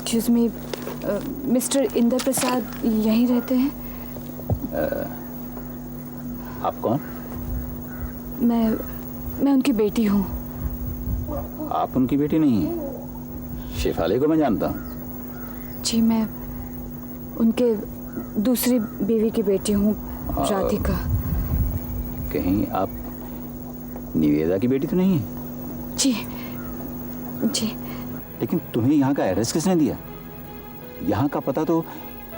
Excuse me, mister Indra प्रसाद यहीं रहते हैं? आप कौन? मैं उनकी बेटी हूँ। आप उनकी बेटी नहीं हैं। शेफाली को मैं जानता हूँ। जी, मैं उनके दूसरी बीवी की बेटी हूँ, राधिका। कहीं आप निवेदा की बेटी तो नहीं है? जी जी। लेकिन तुम्हें यहाँ का एड्रेस किसने दिया? यहाँ का पता तो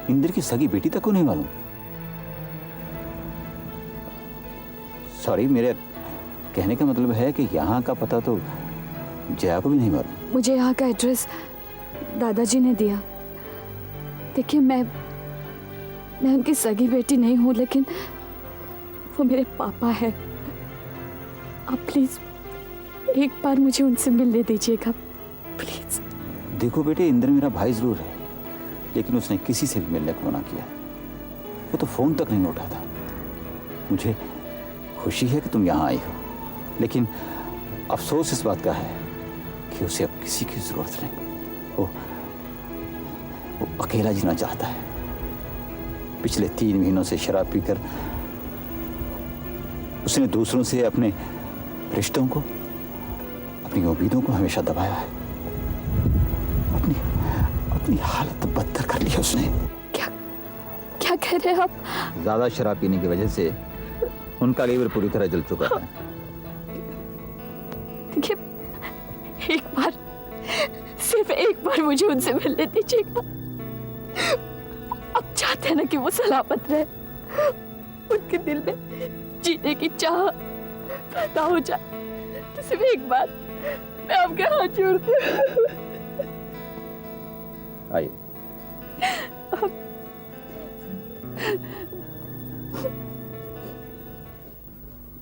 इंद्र की सगी बेटी तक को नहीं मालूम। सॉरी, मेरे कहने का मतलब है कि यहाँ का पता तो जया को भी नहीं मालूम। मुझे यहाँ का एड्रेस दादाजी ने दिया। देखिए, मैं उनकी सगी बेटी नहीं हूँ, लेकिन वो मेरे पापा है। आप प्लीज एक बार मुझे उनसे मिलने दीजिएगा, प्लीज। देखो बेटे, इंद्र मेरा भाई जरूर है, लेकिन उसने किसी से भी मिलने को मना किया। वो तो फोन तक नहीं उठाता। मुझे खुशी है कि तुम यहाँ आई हो, लेकिन अफसोस इस बात का है कि उसे अब किसी की जरूरत नहीं। वो अकेला जीना चाहता है। पिछले 3 महीनों से शराब पीकर उसने दूसरों से अपने रिश्तों को, अपनी उम्मीदों को हमेशा दबाया है। अपनी हालत बदतर कर ली है उसने। क्या कह रहे हैं आप? ज्यादा शराब पीने की वजह से उनका लीवर पूरी तरह जल चुका है। देखिए, एक बार, सिर्फ एक बार मुझे उनसे मिलने दीजिएगा। आप चाहते हैं ना कि वो सलामत रहे, उनके दिल में जीने की चाह पैदा हो जाए, तो सिर्फ एक बार मैं आपके हाथ जोड़ती हूँ। आइए।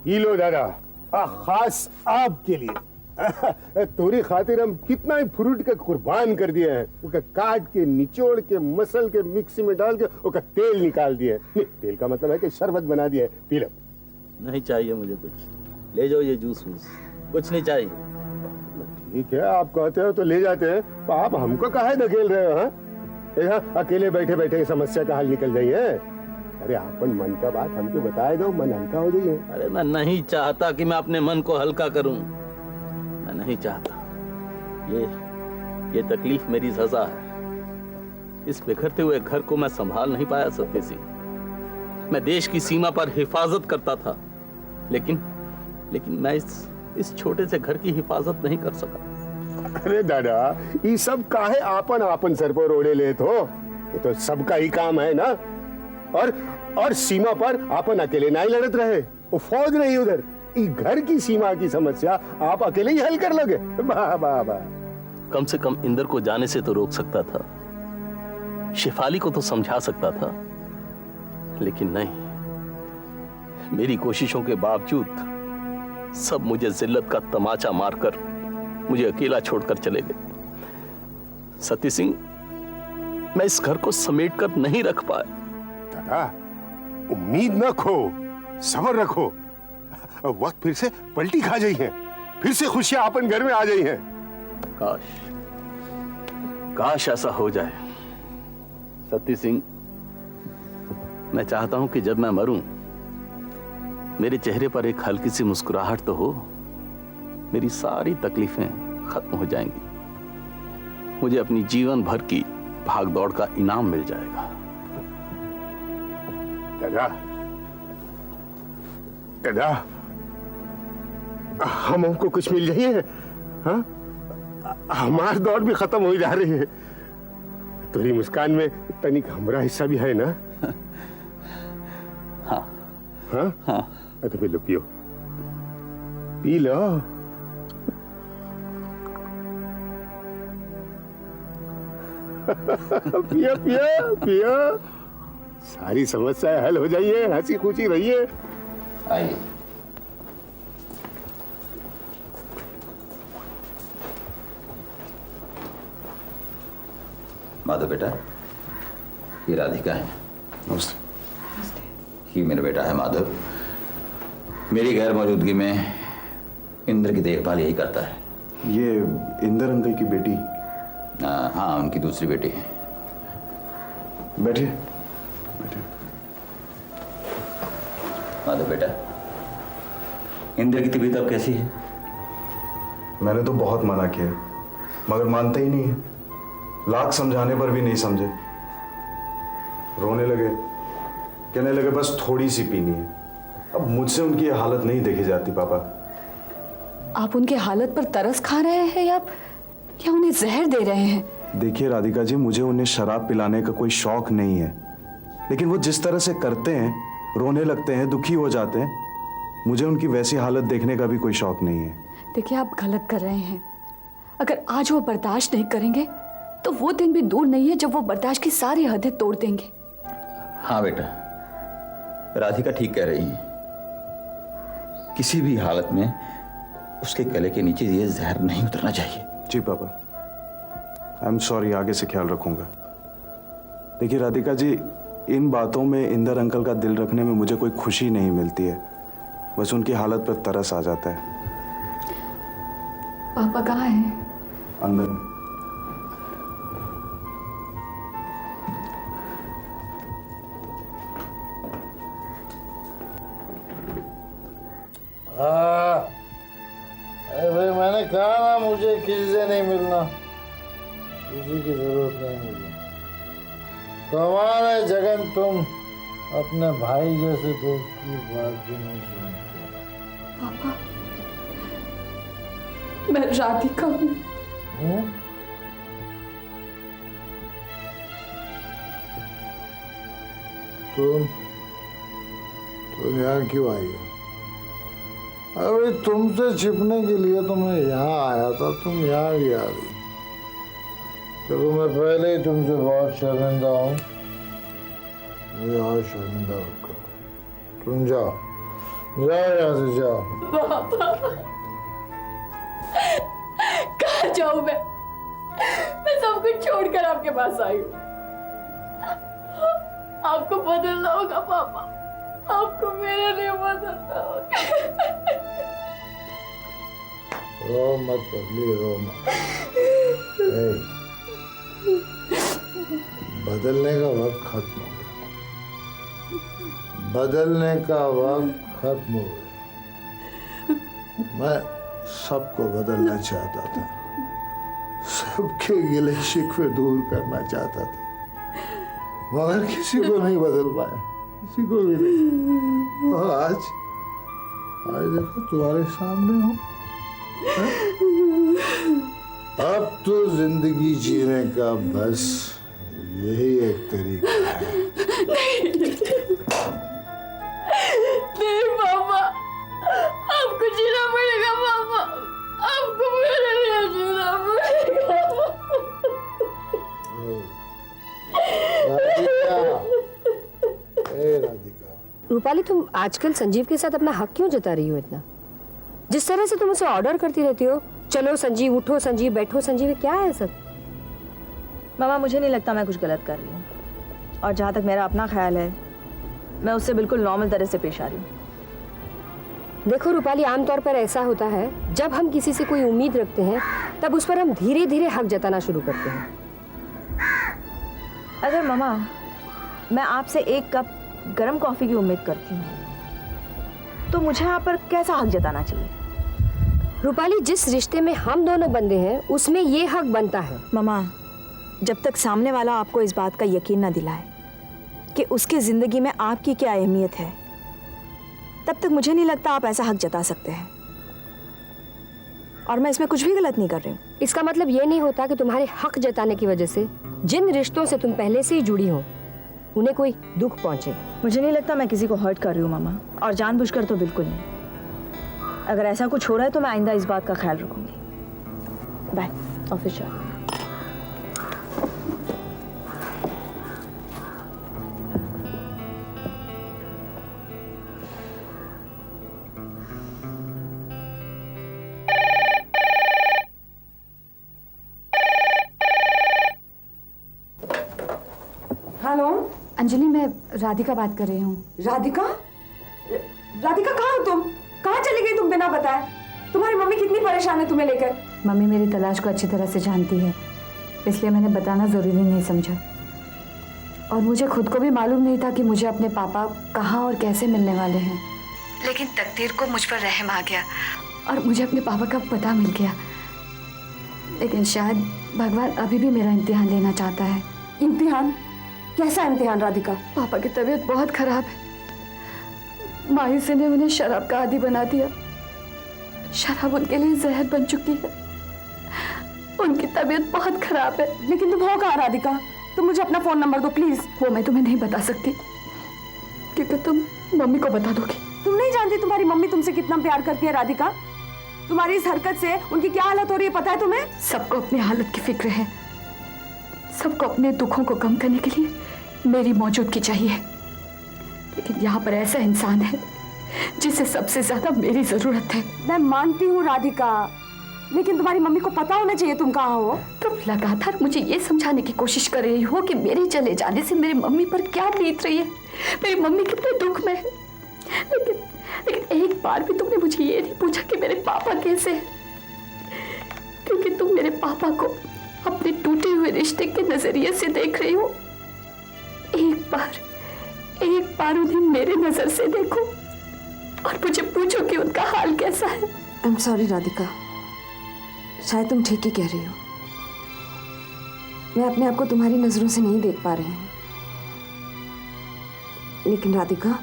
ये लो दादा, खास आपके लिए। तोरी खातिर हम कितना ही फ्रूट का कुर्बान कर दिया है। उसका काट के, निचोड़ के, मसल के, मिक्सी में डाल के उसका तेल निकाल दिया है। तेल का मतलब है कि शरबत बना दिया है। P low. नहीं चाहिए मुझे कुछ, ले जाओ ये जूस वूस, कुछ नहीं चाहिए। ठीक है, आप कहते हो तो ले जाते हैं, तो आप हमको काहे धकेल रहे हो? हाँ, अकेले बैठे बैठे समस्या का हल निकल जाइए। अरे अपन मन का बात हमको बताए दो, मन हल्का हो जाइए। अरे मैं नहीं चाहता कि मैं अपने मन को हल्का करूं। मैं नहीं चाहता। ये तकलीफ मेरी सजा है। इस बिखरते हुए घर को मैं संभाल नहीं पाया सत्य सिंह। मैं देश की सीमा पर हिफाजत करता था, लेकिन मैं इस छोटे से घर की हिफाजत नहीं कर सका। अरे दादा, ये सब काहे आपन सर पर ओढ़े ले तो? ये तो सबका ही काम है ना। और सीमा पर आपन अकेले नहीं लड़त रहे, वो फौज रही उधर। इस घर की सीमा की समस्या आप अकेले ही हल कर लोगे। वाह वाह वाह। कम से कम इंद्र को जाने से तो रोक सकता था, शेफाली को तो समझा सकता था, लेकिन नहीं। मेरी कोशिशों के बावजूद सब मुझे जिल्लत का तमाचा मारकर मुझे अकेला छोड़कर चले गए। सती सिंह, मैं इस घर को समेटकर नहीं रख पाया। दादा, उम्मीद न खो, सब्र रखो। वक्त फिर से पलटी खा जाइए, फिर से खुशियां अपन घर में आ जाई हैं। काश ऐसा हो जाए। सती सिंह, मैं चाहता हूं कि जब मैं मरूं, मेरे चेहरे पर एक हल्की सी मुस्कुराहट तो हो। मेरी सारी तकलीफें खत्म हो जाएंगी। मुझे अपनी जीवन भर की भाग दौड़ का इनाम मिल जाएगा। दादा, हमको कुछ मिल जाइए। हाँ, हमारी दौड़ भी खत्म हो जा रही है। तेरी मुस्कान में तनिक हमारा हिस्सा भी है ना? हाँ हाँ हाँ। तो पी लो, पियो, पी लो। पियो पियो पियो, सारी समस्याएं हल हो जाइए, हंसी खुशी रहिए। आइए। माधव बेटा, ये राधिका है। नमस्ते। ये मेरा बेटा है माधव। मेरी गैर मौजूदगी में इंद्र की देखभाल यही करता है। ये इंद्र अंकल की बेटी हाँ, उनकी दूसरी बेटी है। बैठिए बैठिए। माधव बेटा, इंद्र की तबीयत अब कैसी है? मैंने तो बहुत मना किया मगर मानते ही नहीं है। लाख समझाने पर भी नहीं समझे। रोने लगे, कहने लगे बस थोड़ी सी पीनी है। अब मुझसे उनकी ये हालत नहीं देखी जाती पापा। आप उनके हालत पर तरस खा रहे हैं या उन्हें जहर दे रहे हैं? देखिए राधिका जी, मुझे उन्हें शराब पिलाने का कोई शौक नहीं है, लेकिन वो जिस तरह से करते हैं, रोने लगते हैं, दुखी हो जाते हैं, मुझे उनकी वैसी हालत देखने का भी कोई शौक नहीं है। देखिए, आप गलत कर रहे हैं। अगर आज वो बर्दाश्त नहीं करेंगे तो वो दिन भी दूर नहीं है जब वो बर्दाश्त की सारी हदें तोड़ देंगे। हाँ बेटा, राधिका ठीक कह रही है। किसी भी हालत में उसके गले के नीचे ये जहर नहीं उतरना चाहिए। जी पापा, आई एम सॉरी, आगे से ख्याल रखूंगा। देखिए राधिका जी, इन बातों में इंदर अंकल का दिल रखने में मुझे कोई खुशी नहीं मिलती है, बस उनकी हालत पर तरस आ जाता है। पापा कहाँ हैं? अंदर। अरे भाई, मैंने कहा ना मुझे किसी से नहीं मिलना, किसी की जरूरत नहीं मुझे। कमाल है जगन, तुम अपने भाई जैसे दोस्त की बात भी नहीं सुनते। पापा, मैं राधिका हूँ। तुम यहाँ क्यों आई हो? अरे तुमसे छिपने के लिए तो मैं यहाँ आया था, तुम यहाँ भी आ गई। देखो, मैं पहले ही तुमसे बहुत शर्मिंदा हूँ, मुझे और शर्मिंदा मत करो। तुम जाओ, जाओ यहाँ से, जाओ। कहाँ जाऊँ मैं सब कुछ छोड़कर आपके पास आई हूँ। आपको बदलना होगा पापा, आपको मेरे लिए बदलना होगा। रो मत पगली, रो मत। बदलने का वक्त खत्म हो गया, बदलने का वक्त खत्म हो गया। मैं सबको बदलना चाहता था, सबके गिले शिकवे दूर करना चाहता था, मगर किसी को नहीं बदल पाया, किसी को भी नहीं। और आज देखो तुम्हारे सामने हो। अब तो जिंदगी जीने का बस यही एक तरीका है। नहीं पापा, आपको जीना पड़ेगा पापा, आपको मेरे लिए जीना पड़ेगा। राधिका, राधिका, रूपाली, तुम आजकल संजीव के साथ अपना हक क्यों जता रही हो इतना? जिस तरह से तुम उसे ऑर्डर करती रहती हो, चलो संजीव, उठो संजीव, बैठो संजीव, क्या है सब? मामा, मुझे नहीं लगता मैं कुछ गलत कर रही हूँ, और जहाँ तक मेरा अपना ख्याल है, मैं उससे बिल्कुल नॉर्मल तरह से पेश आ रही हूँ। देखो रूपाली, आमतौर पर ऐसा होता है, जब हम किसी से कोई उम्मीद रखते हैं तब उस पर हम धीरे धीरे हक जताना शुरू करते हैं। अगर मामा मैं आपसे एक कप गर्म कॉफी की उम्मीद करती हूँ, तो मुझे आप पर कैसा हक जताना चाहिए? रूपाली, जिस रिश्ते में हम दोनों बंधे हैं उसमें ये हक बनता है। मामा, जब तक सामने वाला आपको इस बात का यकीन ना दिलाए कि उसकी जिंदगी में आपकी क्या अहमियत है, तब तक मुझे नहीं लगता आप ऐसा हक जता सकते हैं। और मैं इसमें कुछ भी गलत नहीं कर रही हूँ। इसका मतलब ये नहीं होता कि तुम्हारे हक जताने की वजह से जिन रिश्तों से तुम पहले से ही जुड़ी हो उन्हें कोई दुख पहुंचे। मुझे नहीं लगता मैं किसी को हर्ट कर रही हूँ मामा, और जानबूझकर तो बिल्कुल नहीं। अगर ऐसा कुछ हो रहा है तो मैं आइंदा इस बात का ख्याल रखूंगी। बाय, ऑफिस जाओ। हेलो अंजलि, मैं राधिका बात कर रही हूँ। राधिका? राधिका, कहाँ हो तुम? कहाँ चली गई तुम बिना बताए? तुम्हारी मम्मी कितनी परेशान है तुम्हें लेकर। मम्मी मेरी तलाश को अच्छी तरह से जानती है। इसलिए मैंने बताना ज़रूरी नहीं समझा। और मुझे खुद को भी मालूम नहीं था कि मुझे अपने पापा कहाँ और कैसे मिलने वाले हैं। लेकिन तकदीर को मुझ पर रहम आ गया और मुझे अपने पापा का पता मिल गया। लेकिन शायद भगवान अभी भी मेरा इम्तिहान लेना चाहता है। इम्तिहान? कैसा इम्तिहान राधिका? पापा की तबीयत बहुत खराब है। मायूसी ने उन्हें शराब का आदी बना दिया। शराब उनके लिए जहर बन चुकी है। उनकी तबीयत बहुत खराब है। लेकिन तुम हो कहाँ राधिका? तुम मुझे अपना फोन नंबर दो प्लीज। वो मैं तुम्हें नहीं बता सकती क्योंकि तुम मम्मी को बता दोगी। तुम नहीं जानती तुम्हारी मम्मी तुमसे कितना प्यार करती है राधिका। तुम्हारी इस हरकत से उनकी क्या हालत हो रही है पता है तुम्हें? सबको अपनी हालत की फिक्र है। सबको अपने दुखों को कम करने के लिए मेरी मौजूदगी चाहिए। लेकिन यहाँ पर ऐसा इंसान है जिसे सबसे ज्यादा मेरी जरूरत है। मैं मानती हूँ राधिका, लेकिन तुम्हारी मम्मी को पता होना चाहिए तुम कहाँ हो। तुम लगातार मुझे ये समझाने की कोशिश कर रही हो कि मेरे चले जाने से मेरी मम्मी पर क्या बीत रही है, मेरी मम्मी कितने दुख में है। लेकिन एक बार भी तुमने मुझे ये नहीं पूछा कि मेरे पापा कैसे हैं, क्योंकि तुम मेरे पापा को अपने टूटे हुए रिश्ते के नजरिए से देख रही हो। एक बार उन्हें मेरे नजर से देखो और मुझे पूछो कि उनका हाल कैसा है। आई एम सॉरी राधिका, शायद तुम ठीक ही कह रही हो। मैं अपने आप को तुम्हारी नजरों से नहीं देख पा रही हूँ। लेकिन राधिका,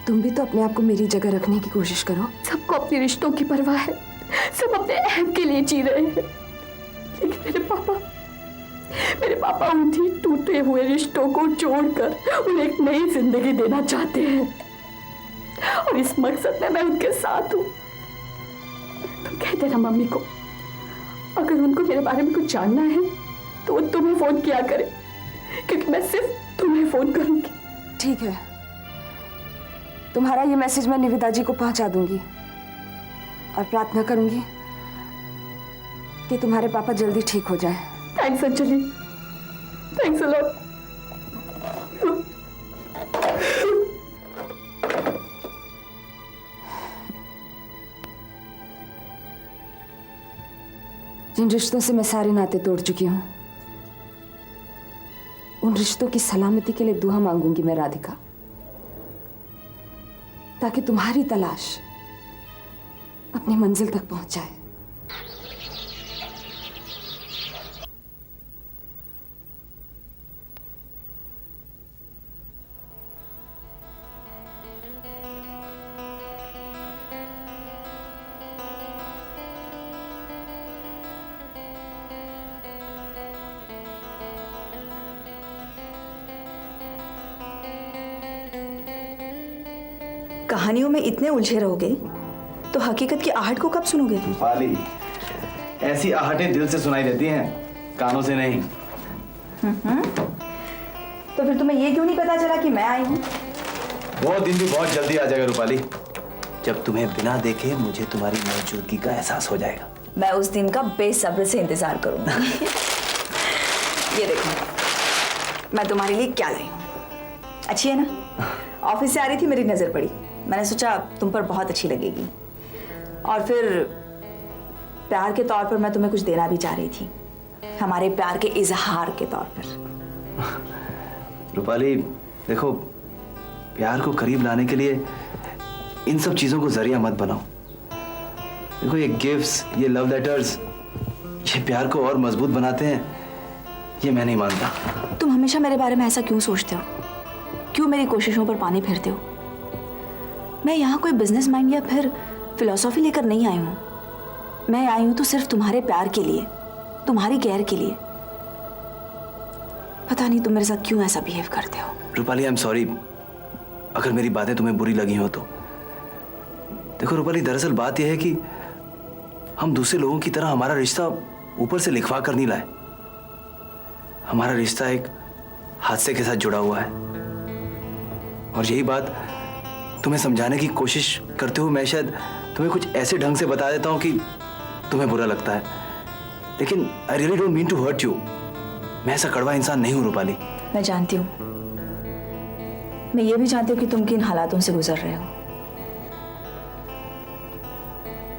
तुम भी तो अपने आप को मेरी जगह रखने की कोशिश करो। सबको अपने रिश्तों की परवाह है, सब अपने अहम के लिए जी रहे हैं। लेकिन मेरे पापा उन्हीं टूटे हुए रिश्तों को जोड़कर उन्हें एक नई जिंदगी देना चाहते हैं और इस मकसद में मैं उनके साथ हूँ। तुम कह देना मम्मी को, अगर उनको मेरे बारे में कुछ जानना है तो वो तुम्हें फोन किया करे, क्योंकि मैं सिर्फ तुम्हें फोन करूंगी। ठीक है, तुम्हारा ये मैसेज मैं निविदा जी को पहुंचा दूंगी और प्रार्थना करूंगी कि तुम्हारे पापा जल्दी ठीक हो जाएं। Thanks Anjali, thanks a lot. जिन रिश्तों से मैं सारे नाते तोड़ चुकी हूं, उन रिश्तों की सलामती के लिए दुआ मांगूंगी मैं राधिका, ताकि तुम्हारी तलाश अपनी मंजिल तक पहुंच जाए। कहानियों में इतने उलझे रहोगे तो हकीकत की आहट को कब सुनोगे? रूपाली, ऐसी आहटें दिल से सुनाई देती हैं, कानों से नहीं। तो फिर तुम्हें ये क्यों नहीं पता चला कि मैं आई हूँ? वो दिन भी बहुत जल्दी आ जाएगा रूपाली, जब तुम्हें बिना देखे मुझे तुम्हारी मौजूदगी का एहसास हो जाएगा। मैं उस दिन का बेसब्री से इंतजार करूंगी। ये देखो, मैं तुम्हारे लिए क्या लाई हूँ। अच्छी है ना? ऑफिस से आ रही थी, मेरी नजर पड़ी, मैंने सोचा तुम पर बहुत अच्छी लगेगी। और फिर प्यार के तौर पर मैं तुम्हें कुछ देना भी चाह रही थी, हमारे प्यार के इजहार के तौर पर। रूपाली देखो, प्यार को करीब लाने के लिए इन सब चीजों को जरिया मत बनाओ। देखो, ये गिफ्ट्स, ये लव लेटर्स, ये प्यार को और मजबूत बनाते हैं, ये मैं नहीं मानता। तुम हमेशा मेरे बारे में ऐसा क्यों सोचते हो? क्यों मेरी कोशिशों पर पानी फेरते हो? मैं यहाँ कोई बिजनेस माइंड या फिर फिलॉसफी लेकर नहीं आई हूँ। मैं आई हूँ तो सिर्फ तुम्हारे प्यार के लिए, तुम्हारी केयर के लिए। पता नहीं तुम मेरे साथ क्यों ऐसा बिहेव करते हो। रूपाली, आई एम सॉरी अगर मेरी बातें तुम्हें बुरी लगी हो तो। देखो रूपाली, दरअसल बात यह है कि हम दूसरे लोगों की तरह हमारा रिश्ता ऊपर से लिखवा कर नहीं लाए। हमारा रिश्ता एक हादसे के साथ जुड़ा हुआ है, और यही बात तुम्हें समझाने की कोशिश करते हुए मैं शायद तुम्हें कुछ ऐसे ढंग से बता देता हूं कि तुम्हें बुरा लगता है, लेकिन I really don't mean to hurt you. मैं ऐसा कड़वा इंसान नहीं हूं रूपाली। मैं जानती हूँ, मैं ये भी जानती हूँ कि तुम किन हालातों से गुजर रहे हो।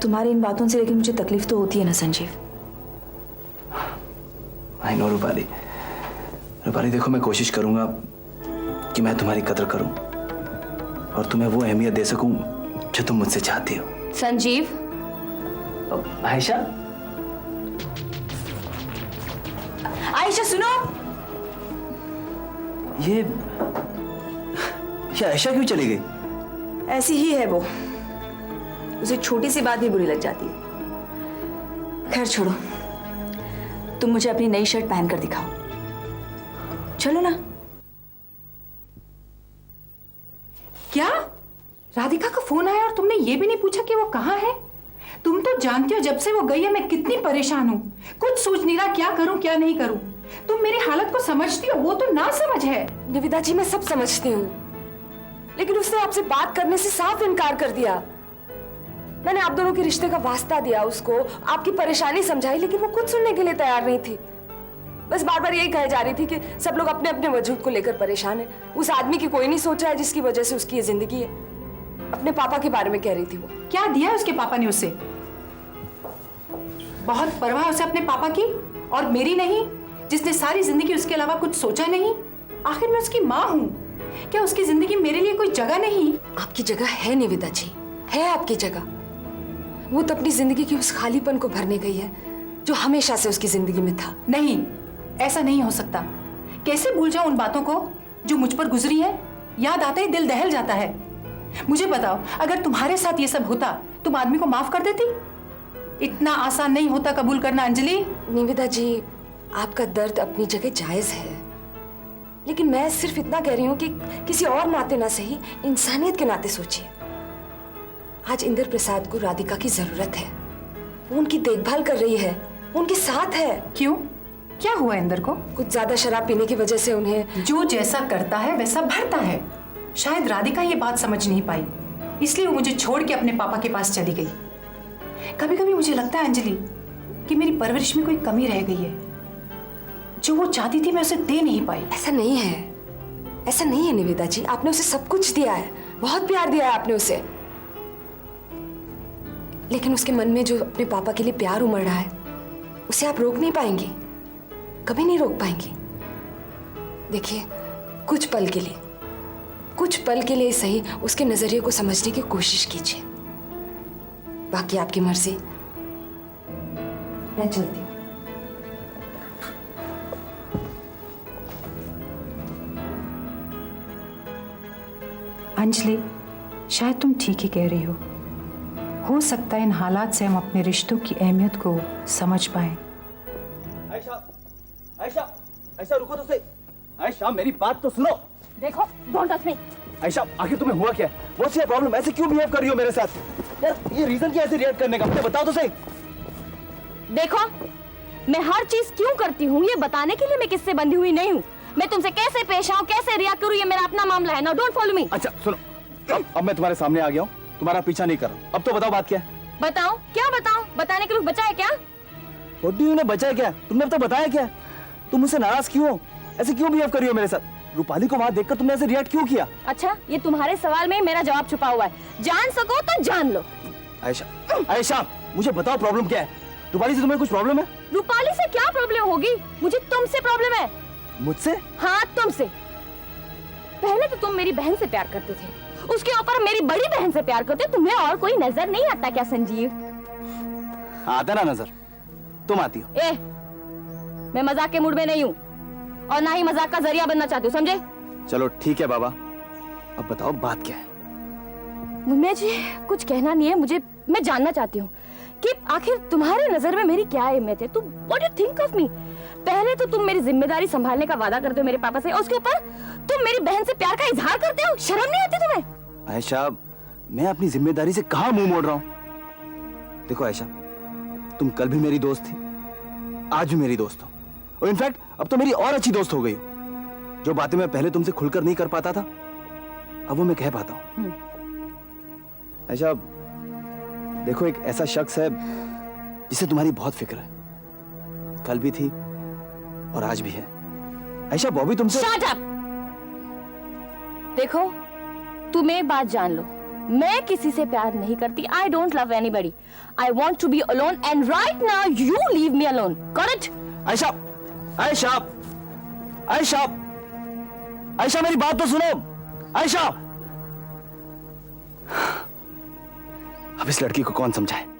तुम्हारी इन बातों से लेकिन मुझे तकलीफ तो होती है ना संजीव। I know Rupali. रूपाली देखो, मैं कोशिश करूंगा कि मैं तुम्हारी कदर करूं और तुम्हें वो अहमियत दे सकूं जो तुम मुझसे चाहती हो। संजीव, आयशा, आयशा सुनो। ये आयशा क्यों चली गई? ऐसी ही है वो, उसे छोटी सी बात भी बुरी लग जाती है। खैर छोड़ो, तुम मुझे अपनी नई शर्ट पहन कर दिखाओ। चलो ना। क्या राधिका का फोन आया और तुमने ये भी नहीं पूछा कि वो कहाँ है? तुम तो जानती हो जब से वो गई है मैं कितनी परेशान हूँ। कुछ सोच नहीं रहा क्या करूँ क्या नहीं करूँ। तुम मेरी हालत को समझती हो, वो तो ना समझ है। निविदा जी मैं सब समझती हूँ, लेकिन उसने आपसे बात करने से साफ इनकार कर दिया। मैंने आप दोनों के रिश्ते का वास्ता दिया उसको, आपकी परेशानी समझाई, लेकिन वो खुद सुनने के लिए तैयार नहीं थी। बस बार बार यही कहे जा रही थी कि सब लोग अपने अपने वजूद को लेकर परेशान है। उस आदमी की कोई नहीं सोच रहा है जिसकी वजह से उसकी ये जिंदगी है। अपने पापा के बारे में कह रही थी वो। क्या दिया है उसके पापा ने उसे? बहुत परवाह है उसे अपने पापा की, और मेरी नहीं, जिसने सारी जिंदगी उसके अलावा कुछ सोचा नहीं। आखिर मैं उसकी माँ हूँ, क्या उसकी जिंदगी मेरे लिए कोई जगह नहीं? आपकी जगह है निविदा जी, है आपकी जगह। वो तो अपनी जिंदगी की उस खालीपन को भरने गई है जो हमेशा से उसकी जिंदगी में था। नहीं, ऐसा नहीं हो सकता। कैसे भूल जाऊं उन बातों को जो मुझ पर गुजरी है? याद आते ही दिल दहल जाता है। मुझे बताओ, अगर तुम्हारे साथ ये सब होता तुम आदमी को माफ कर देती? इतना आसान नहीं होता कबूल करना अंजलि। निविदा जी, आपका दर्द अपनी जगह जायज है, लेकिन मैं सिर्फ इतना कह रही हूँ कि किसी और नाते ना सही, इंसानियत के नाते सोचिए। आज इंद्र प्रसाद को राधिका की जरूरत है। वो उनकी देखभाल कर रही है, वो उनके साथ है। क्यों? क्या हुआ इंद्र को? कुछ ज्यादा शराब पीने की वजह से उन्हें जो जैसा करता है वैसा भरता है। शायद राधिका ये बात समझ नहीं पाई, इसलिए वो मुझे छोड़ के अपने पापा के पास चली गई। कभी कभी मुझे लगता है अंजलि कि मेरी परवरिश में कोई कमी रह गई है। जो वो चाहती थी मैं उसे दे नहीं पाई। ऐसा नहीं है, ऐसा नहीं है निविदा जी। आपने उसे सब कुछ दिया है, बहुत प्यार दिया है आपने उसे, लेकिन उसके मन में जो अपने पापा के लिए प्यार उमड़ रहा है उसे आप रोक नहीं पाएंगी, कभी नहीं रोक पाएंगी। देखिए, कुछ पल के लिए सही उसके नजरिए को समझने की कोशिश कीजिए। बाकी आपकी मर्जी। मैं चलती हूँ। अंजलि, शायद तुम ठीक ही कह रही हो सकता है इन हालात से हम अपने रिश्तों की अहमियत को समझ पाए। आयशा, आयशा, आयशा रुको तो सही। आयशा मेरी बात तो सुनो। देखो, डोंट टच मी। आयशा, आखिर तुम्हें हुआ क्या है? What's your problem? ऐसे क्यों बिहेव कर रही हो मेरे साथ? यार ये रीजन क्या है ऐसे रिएक्ट करने का? मुझे बताओ तो सही। देखो, मैं हर चीज क्यों करती हूँ ये बताने के लिए मैं किससे बंधी हुई नहीं हूँ। मैं तुमसे कैसे पेश आऊँ, कैसे रिएक्ट करूँ, ये मेरा अपना मामला है। Now don't follow me. अच्छा सुनो, अब मैं तुम्हारे सामने आ गया हूँ, तुम्हारा पीछा नहीं कर रहा। अब तो बताओ बात क्या है? बताओ, क्या बताओ? बताने के लिए बचा है क्या? What do you know, बचा है क्या? तुमने अब तक बताया क्या? तुम मुझसे नाराज क्यों हो? ऐसे क्यों बिहेव कर रही हो मेरे साथ? रूपाली को वहां देखकर तुमने ऐसे रिएक्ट क्यों किया? अच्छा, ये तुम्हारे सवाल में मेरा जवाब छुपा हुआ है। जान सको तो जान लो। आयशा, आयशा, मुझे बताओ प्रॉब्लम क्या है? रूपाली से तुम्हें कुछ प्रॉब्लम है? रूपाली से क्या प्रॉब्लम होगी? मुझे तुमसे प्रॉब्लम है। मुझसे? हाँ, तुमसे। पहले तो तुम मेरी बहन से प्यार करते थे, उसके ऊपर मेरी बड़ी बहन से प्यार करते। तुम्हें और कोई नजर नहीं आता क्या संजीव? आता ना नजर, तुम आती हो। मैं मजाक के मूड में नहीं हूँ और ना ही मजाक का जरिया बनना चाहती हूँ, समझे? चलो ठीक है बाबा, अब बताओ बात क्या है? मुझे कुछ कहना नहीं है, मैं जानना चाहती हूँ कि आखिर तुम्हारे नजर में मेरी क्या अहमियत है? तुम what you think of me? पहले तो तुम मेरी जिम्मेदारी संभालने का वादा करते हो मेरे पापा से, और उसके ऊपर तुम मेरी बहन से प्यार का इजहार करते हो। शर्म नहीं आती तुम्हें? आयशा, मैं अपनी जिम्मेदारी से कहाँ मुंह मोड़ रहा हूँ? देखो आयशा, तुम कल भी मेरी दोस्त थी, आज भी मेरी दोस्त हो, और इनफैक्ट अब तो मेरी और अच्छी दोस्त हो गई हो। जो बातें मैं पहले तुमसे खुलकर नहीं कर पाता था, अब वो मैं कह पाता हूँ। आयशा, देखो, एक ऐसा शख्स है जिसे तुम्हारी बहुत फिक्र है, कल भी थी और आज भी है। आयशा, बॉबी तुमसे। Shut up! देखो, तुम एक बात जान लो, मैं किसी से प्यार नहीं करती। I don't love anybody. I want to be alone and right now you leave me alone. Got it? Ayesha, Ayesha, Ayesha, Ayesha मेरी बात तो सुनो। आयशा, अब इस लड़की को कौन समझाए?